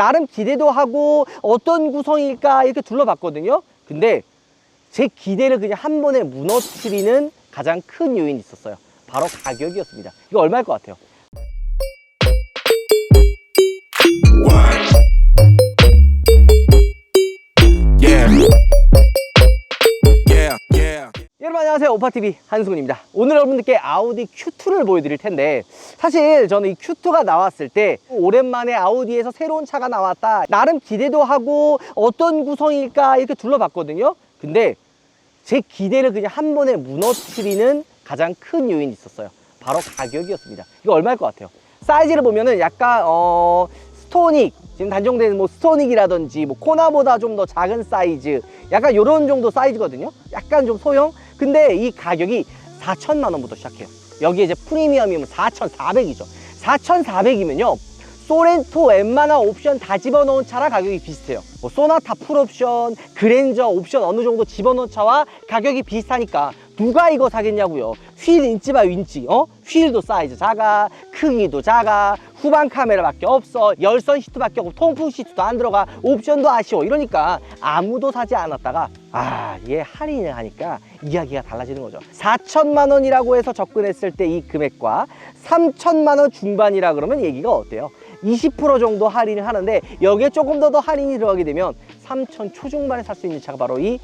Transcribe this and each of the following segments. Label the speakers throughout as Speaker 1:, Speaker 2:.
Speaker 1: 나름 기대도 하고 어떤 구성일까 이렇게 둘러봤거든요. 근데 제 기대를 그냥 한 번에 무너뜨리는 가장 큰 요인이 있었어요. 바로 가격이었습니다. 이거 얼마일 것 같아요? 여러분 안녕하세요, 오파TV 한승훈입니다. 오늘 여러분들께 아우디 Q2를 보여드릴 텐데, 사실 저는 이 Q2가 나왔을 때 오랜만에 아우디에서 새로운 차가 나왔다, 나름 기대도 하고 어떤 구성일까 이렇게 둘러봤거든요. 근데 제 기대를 그냥 한 번에 무너뜨리는 가장 큰 요인이 있었어요. 바로 가격이었습니다. 이거 얼마일 것 같아요? 사이즈를 보면은 약간 스토닉, 지금 단종되는 뭐 스토닉이라든지 뭐 코나보다 좀 더 작은 사이즈, 약간 요런 정도 사이즈거든요. 약간 좀 소형. 근데 이 가격이 4천만 원부터 시작해요. 여기 이제 프리미엄이면 4,400이죠 4,400이면요 소렌토 웬만한 옵션 다 집어넣은 차랑 가격이 비슷해요. 뭐 소나타 풀옵션, 그랜저 옵션 어느 정도 집어넣은 차와 가격이 비슷하니까 누가 이거 사겠냐고요. 휠 인치 봐 인치. 휠도 사이즈 작아, 크기도 작아, 후방 카메라밖에 없어, 열선 시트밖에 없고 통풍 시트도 안 들어가, 옵션도 아쉬워. 이러니까 아무도 사지 않았다가 얘 할인을 하니까 이야기가 달라지는 거죠. 4천만 원이라고 해서 접근했을 때 이 금액과 3천만 원 중반이라 그러면 얘기가 어때요? 20% 정도 할인을 하는데 여기에 조금 더 할인이 들어가게 되면 3천 초중반에 살 수 있는 차가 바로 이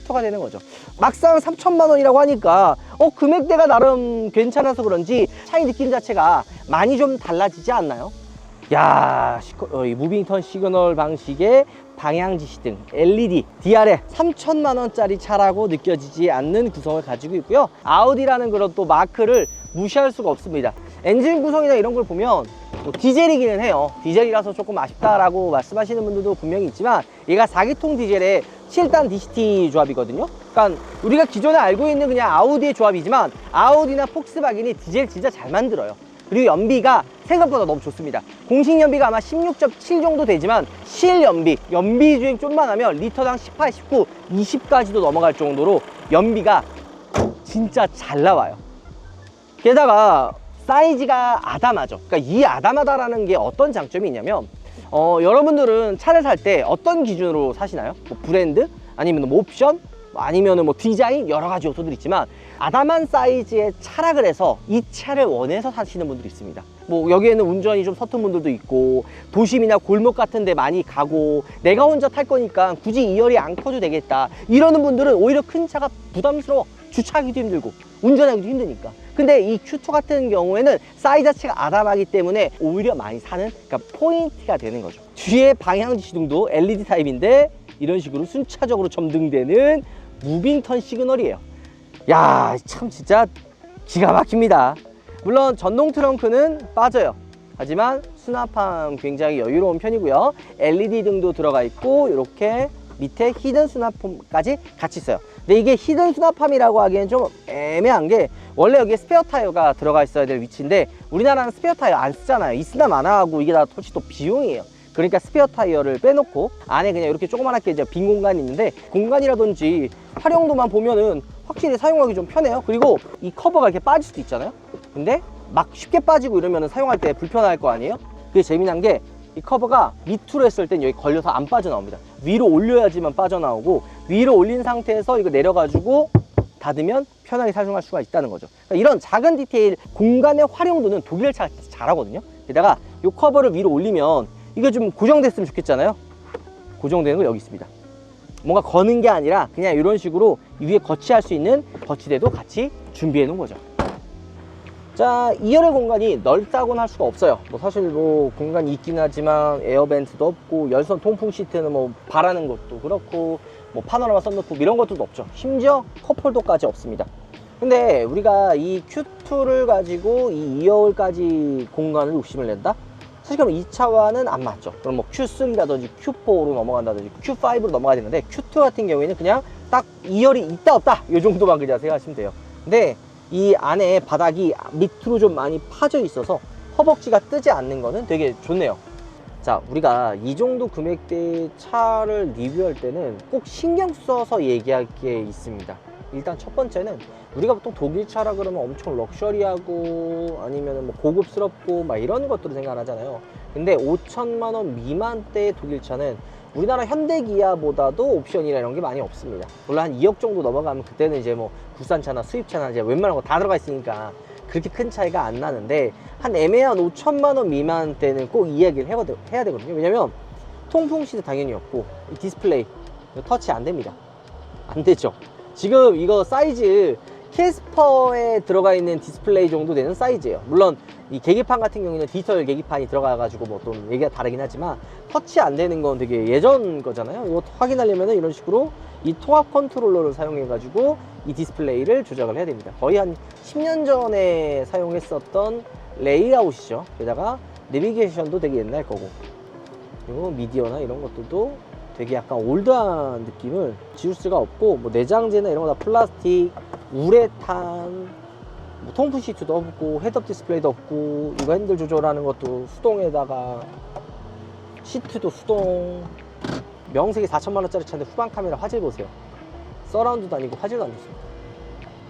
Speaker 1: Q2가 되는 거죠. 막상 3천만 원이라고 하니까 금액대가 나름 괜찮아서 그런지 차의 느낌 자체가 많이 좀 달라지지 않나요? 야, 이 무빙턴 시그널 방식의 방향지시등, LED, DRL 3천만 원짜리 차라고 느껴지지 않는 구성을 가지고 있고요. 아우디라는 그런 또 마크를 무시할 수가 없습니다. 엔진 구성이나 이런 걸 보면 디젤이기는 해요. 디젤이라서 조금 아쉽다라고 말씀하시는 분들도 분명히 있지만, 얘가 4기통 디젤의 7단 DCT 조합이거든요. 그러니까 우리가 기존에 알고 있는 그냥 아우디의 조합이지만, 아우디나 폭스바겐이 디젤 진짜 잘 만들어요. 그리고 연비가 생각보다 너무 좋습니다. 공식 연비가 아마 16.7 정도 되지만 실연비, 연비 주행 좀만 하면 리터당 18, 19, 20까지도 넘어갈 정도로 연비가 진짜 잘 나와요. 게다가 사이즈가 아담하죠. 그러니까 이 아담하다라는 게 어떤 장점이 있냐면, 여러분들은 차를 살 때 어떤 기준으로 사시나요? 뭐 브랜드? 아니면 뭐 옵션? 아니면 뭐 디자인? 여러 가지 요소들이 있지만, 아담한 사이즈의 차라 그래서 이 차를 원해서 사시는 분들이 있습니다. 뭐 여기에는 운전이 좀 서툰 분들도 있고, 도심이나 골목 같은 데 많이 가고, 내가 혼자 탈 거니까 굳이 2열이 안 켜도 되겠다 이러는 분들은 오히려 큰 차가 부담스러워. 주차하기도 힘들고 운전하기도 힘드니까. 근데 이 Q2 같은 경우에는 사이즈 자체가 아담하기 때문에 오히려 많이 사는, 그러니까 포인트가 되는 거죠. 뒤에 방향지시등도 LED 타입인데 이런 식으로 순차적으로 점등되는 무빙턴 시그널이에요. 야, 참 진짜 기가 막힙니다. 물론 전동 트렁크는 빠져요. 하지만 수납함 굉장히 여유로운 편이고요. LED 등도 들어가 있고, 이렇게 밑에 히든 수납함까지 같이 있어요. 근데 이게 히든 수납함이라고 하기엔 좀 애매한 게, 원래 여기에 스페어 타이어가 들어가 있어야 될 위치인데 우리나라는 스페어 타이어 안 쓰잖아요. 있으나 마나하고 이게 다 솔직히 또 비용이에요. 그러니까 스페어 타이어를 빼놓고 안에 그냥 이렇게 조그맣게 이제 빈 공간이 있는데, 공간이라든지 활용도만 보면은 확실히 사용하기 좀 편해요. 그리고 이 커버가 이렇게 빠질 수도 있잖아요. 근데 막 쉽게 빠지고 이러면 사용할 때 불편할 거 아니에요? 그게 재미난 게, 이 커버가 밑으로 했을 땐 여기 걸려서 안 빠져나옵니다. 위로 올려야지만 빠져나오고, 위로 올린 상태에서 이거 내려가지고 닫으면 편하게 사용할 수가 있다는 거죠. 그러니까 이런 작은 디테일, 공간의 활용도는 독일차가 잘하거든요. 게다가 이 커버를 위로 올리면 이게 좀 고정됐으면 좋겠잖아요. 고정되는 거 여기 있습니다. 뭔가 거는 게 아니라 그냥 이런 식으로 위에 거치할 수 있는 거치대도 같이 준비해 놓은 거죠. 자, 2열의 공간이 넓다고는 할 수가 없어요. 뭐 사실 뭐 공간이 있긴 하지만 에어벤트도 없고, 열선 통풍 시트는 뭐 바라는 것도 그렇고, 뭐 파노라마 썬루프 이런 것도 없죠. 심지어 컵홀더까지 없습니다. 근데 우리가 이 Q2를 가지고 이 2열까지 공간을 욕심을 낸다? 사실 그럼 이 차와는 안 맞죠. 그럼 뭐 Q3라든지 Q4로 넘어간다든지 Q5로 넘어가야 되는데, Q2 같은 경우에는 그냥 딱 2열이 있다 없다 이 정도만 그냥 생각하시면 돼요. 근데 이 안에 바닥이 밑으로 좀 많이 파져 있어서 허벅지가 뜨지 않는 거는 되게 좋네요. 자, 우리가 이 정도 금액대의 차를 리뷰할 때는 꼭 신경 써서 얘기할 게 있습니다. 일단 첫 번째는, 우리가 보통 독일 차라 그러면 엄청 럭셔리하고 아니면 뭐 고급스럽고 막 이런 것들을 생각하잖아요. 근데 5천만 원 미만대의 독일차는 우리나라 현대 기아보다도 옵션이나 이런 게 많이 없습니다. 물론 한 2억 정도 넘어가면 그때는 이제 뭐 국산차나 수입차나 이제 웬만한 거 다 들어가 있으니까 그렇게 큰 차이가 안 나는데, 한 애매한 5천만 원 미만대는 꼭 이야기를 해야 되거든요. 왜냐면 통풍 시트 당연히 없고, 이 디스플레이 터치 안 됩니다. 안 되죠. 지금 이거 사이즈 캐스퍼에 들어가 있는 디스플레이 정도 되는 사이즈예요. 물론 이 계기판 같은 경우에는 디지털 계기판이 들어가 가지고 뭐 좀 얘기가 다르긴 하지만, 터치 안 되는 건 되게 예전 거잖아요. 이거 확인하려면 이런 식으로 이 통합 컨트롤러를 사용해 가지고 이 디스플레이를 조작을 해야 됩니다. 거의 한 10년 전에 사용했었던 레이아웃이죠. 게다가 내비게이션도 되게 옛날 거고, 그리고 미디어나 이런 것들도 되게 약간 올드한 느낌을 지울 수가 없고, 뭐 내장재나 이런 거 다 플라스틱, 우레탄, 뭐 통풍 시트도 없고, 헤드업 디스플레이도 없고, 이거 핸들 조절하는 것도 수동에다가, 시트도 수동. 명색이 4천만 원짜리 차인데 후방 카메라 화질 보세요. 서라운드도 아니고 화질도 안 좋습니다.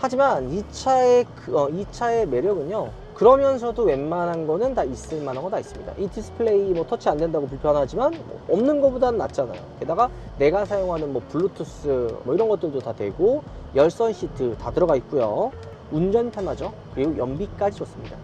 Speaker 1: 하지만 이 차의 매력은요, 그러면서도 웬만한 거는 다 있을 만한 거 다 있습니다. 이 디스플레이 뭐 터치 안 된다고 불편하지만 뭐 없는 거보다는 낫잖아요. 게다가 내가 사용하는 뭐 블루투스 뭐 이런 것들도 다 되고, 열선 시트 다 들어가 있고요. 운전 편하죠. 그리고 연비까지 좋습니다.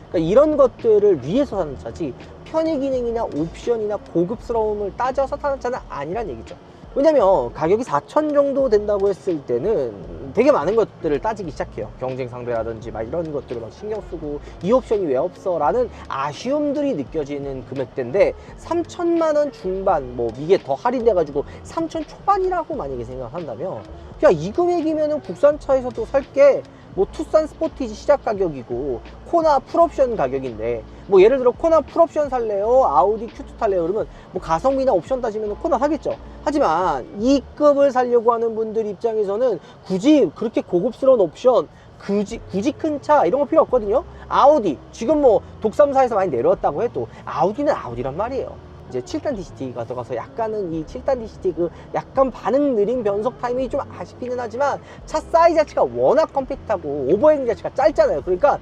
Speaker 1: 그러니까 이런 것들을 위해서 사는 차지, 편의 기능이나 옵션이나 고급스러움을 따져서 사는 차는 아니란 얘기죠. 왜냐면 가격이 4천 정도 된다고 했을 때는 되게 많은 것들을 따지기 시작해요. 경쟁 상대라든지 막 이런 것들을 막 신경 쓰고, 이 옵션이 왜 없어? 라는 아쉬움들이 느껴지는 금액대인데, 3천만 원 중반, 뭐 이게 더 할인돼 가지고 3천 초반이라고 만약에 생각한다면, 야, 이 금액이면은 국산차에서도 살게 뭐 투싼 스포티지 시작 가격이고 코나 풀옵션 가격인데, 뭐 예를 들어 코나 풀옵션 살래요? 아우디 Q2 탈래요? 그러면 뭐 가성비나 옵션 따지면 코나 사겠죠. 하지만 이 급을 살려고 하는 분들 입장에서는 굳이 그렇게 고급스러운 옵션, 굳이 큰 차 이런 거 필요 없거든요. 아우디 지금 뭐 독삼사에서 많이 내려왔다고 해도 아우디는 아우디란 말이에요. 이제 7단 DCT가 들어가서 약간은 이 7단 DCT 그 약간 반응 느린 변속 타이밍이 좀 아쉽기는 하지만, 차 사이즈 자체가 워낙 컴팩트하고 오버행 자체가 짧잖아요. 그러니까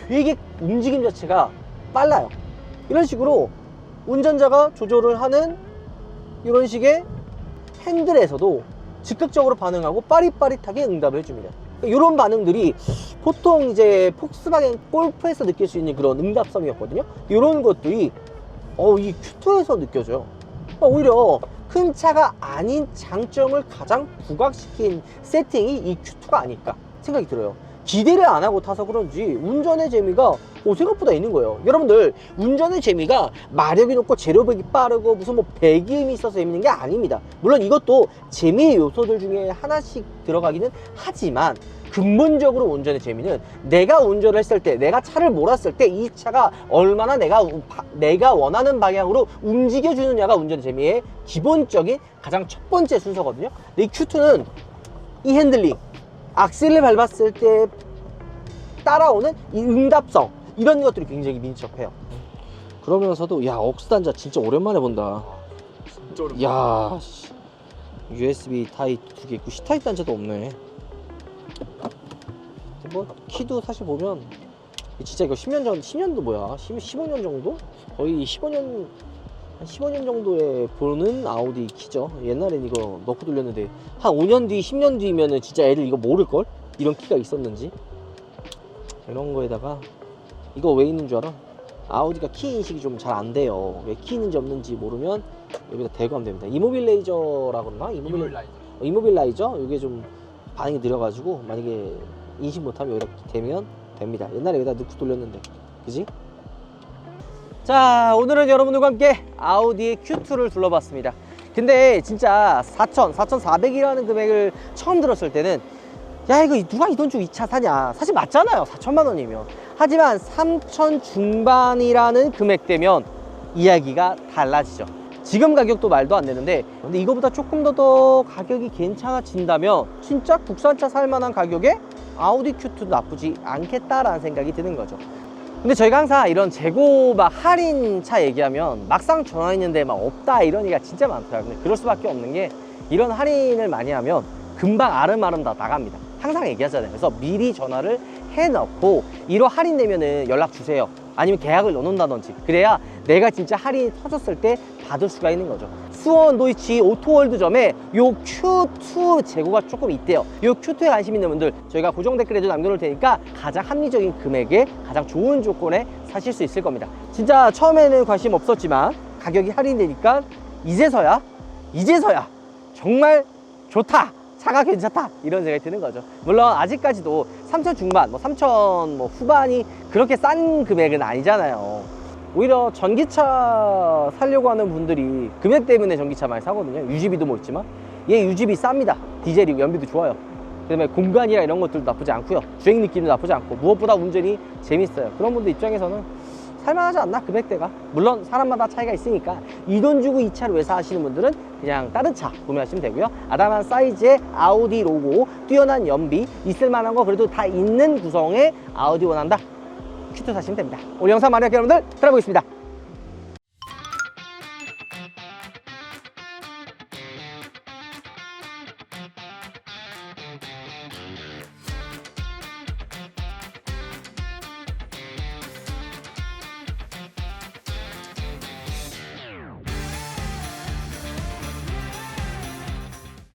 Speaker 1: 되게 움직임 자체가 빨라요. 이런 식으로 운전자가 조절을 하는 이런 식의 핸들에서도 즉각적으로 반응하고 빠릿빠릿하게 응답을 해줍니다. 이런 반응들이 보통 이제 폭스바겐 골프에서 느낄 수 있는 그런 응답성이었거든요. 이런 것들이 이 Q2에서 느껴져요. 오히려 큰 차가 아닌 장점을 가장 부각시킨 세팅이 이 Q2가 아닐까 생각이 들어요. 기대를 안 하고 타서 그런지 운전의 재미가 생각보다 있는 거예요. 여러분들, 운전의 재미가 마력이 높고 제로백이 빠르고 무슨 뭐 배기음이 있어서 재밌는 게 아닙니다. 물론 이것도 재미의 요소들 중에 하나씩 들어가기는 하지만, 근본적으로 운전의 재미는 내가 운전을 했을 때, 내가 차를 몰았을 때 이 차가 얼마나 내가 원하는 방향으로 움직여 주느냐가 운전의 재미의 기본적인 가장 첫 번째 순서거든요. 근데 이 Q2는 이 핸들링, 악셀을 밟았을 때 따라오는 이 응답성, 이런 것들이 굉장히 민첩해요. 그러면서도 야, 억스단자 진짜 오랜만에 본다.
Speaker 2: 진짜 오랜만에.
Speaker 1: 야, USB 타입 2개 있고 C타입 단자도 없네. 뭐 키도 사실 보면 진짜 이거 10년도 뭐야, 15년 정도? 거의 15년, 한 15년 정도에 보는 아우디 키죠. 옛날엔 이거 넣고 돌렸는데 한 5년 뒤, 10년 뒤면은 진짜 애들 이거 모를걸? 이런 키가 있었는지. 이런 거에다가 이거 왜 있는 줄 알아? 아우디가 키 인식이 좀 잘 안 돼요. 왜 키 있는지 없는지 모르면 여기다 대고 하면 됩니다. 이모빌레이저라고 그러나? 이모빌라이저? 이게 좀 반응이 느려가지고 만약에 인식 못하면 여기다 대면 됩니다. 옛날에 여기다 넣고 돌렸는데, 그지? 자, 오늘은 여러분들과 함께 아우디의 Q2를 둘러봤습니다. 근데 진짜 4,400이라는 금액을 처음 들었을 때는, 야, 이거 누가 이 돈 주고 이 차 사냐, 사실 맞잖아요, 4천만 원이면. 하지만 3천 중반이라는 금액대면 이야기가 달라지죠. 지금 가격도 말도 안 되는데, 근데 이거보다 조금 더 가격이 괜찮아진다면 진짜 국산차 살만한 가격에 아우디 Q2도 나쁘지 않겠다라는 생각이 드는 거죠. 근데 저희가 항상 이런 재고 막 할인 차 얘기하면 막상 전화 있는데 막 없다 이런 얘기가 진짜 많더라고요. 근데 그럴 수밖에 없는 게, 이런 할인을 많이 하면 금방 아름아름 다 나갑니다. 항상 얘기하잖아요. 그래서 미리 전화를 해놓고 1호 할인되면은 연락 주세요. 아니면 계약을 넣어놓는다든지, 그래야 내가 진짜 할인이 터졌을 때 받을 수가 있는 거죠. 수원 도이치 오토월드점에 요 Q2 재고가 조금 있대요. 요 Q2에 관심 있는 분들 저희가 고정 댓글에도 남겨놓을 테니까 가장 합리적인 금액에 가장 좋은 조건에 사실 수 있을 겁니다. 진짜 처음에는 관심 없었지만 가격이 할인되니까 이제서야 정말 좋다, 차가 괜찮다, 이런 생각이 드는 거죠. 물론 아직까지도 3천 중반, 3천 후반이 그렇게 싼 금액은 아니잖아요. 오히려 전기차 사려고 하는 분들이 금액 때문에 전기차 많이 사거든요. 유지비도 뭐 있지만 얘 유지비 쌉니다. 디젤이고 연비도 좋아요. 그 다음에 공간이나 이런 것들도 나쁘지 않고요. 주행 느낌도 나쁘지 않고 무엇보다 운전이 재밌어요. 그런 분들 입장에서는 살만하지 않나? 금액대가. 물론 사람마다 차이가 있으니까 이 돈 주고 이 차를 왜 사 하시는 분들은 그냥 다른 차 구매하시면 되고요. 아담한 사이즈의 아우디 로고, 뛰어난 연비, 있을만한 거 그래도 다 있는 구성의 아우디 원한다, Q2 사시면 됩니다. 오늘 영상 많이 봤게 여러분들 들어보겠습니다.